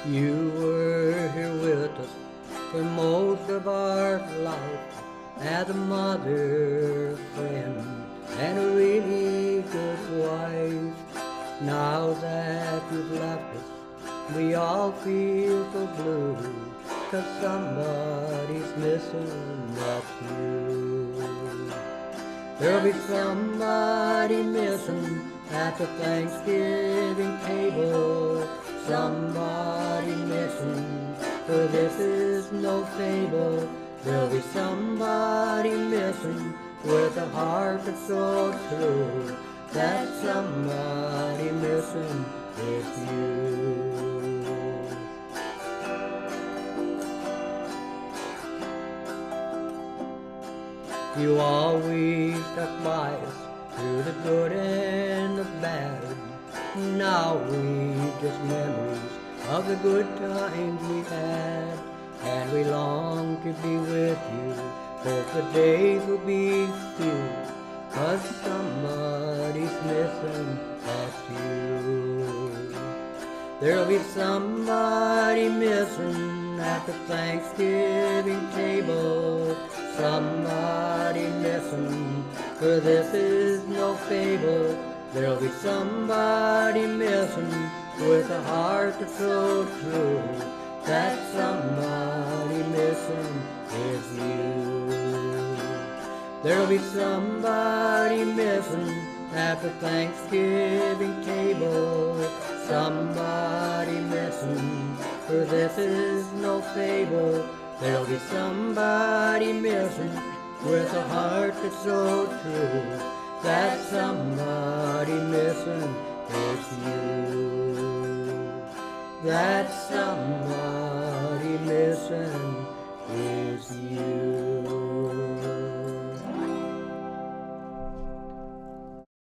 You were here with us for most of our life as a mother, friend, and a really good wife. Now that you've left us, we all feel so blue, 'cause somebody's missing, that's you. There'll be somebody missing at the Thanksgiving table. Somebody missing, for this is no fable. There'll be somebody missing with a heart that's so true. That somebody missing is you. You always stuck by us through the good and the bad. Now we've just memories of the good times we've had, and we long to be with you, but the days will be few, 'cause somebody's missing, that's you. There'll be somebody missing at the Thanksgiving table. Somebody missing, for this is no fable. There'll be somebody missing with a heart that's so true. That somebody missing is you. There'll be somebody missing at the Thanksgiving table. Somebody missing, for this is no fable. There'll be somebody missing with a heart that's so true. That somebody missing is you. That somebody missing is you.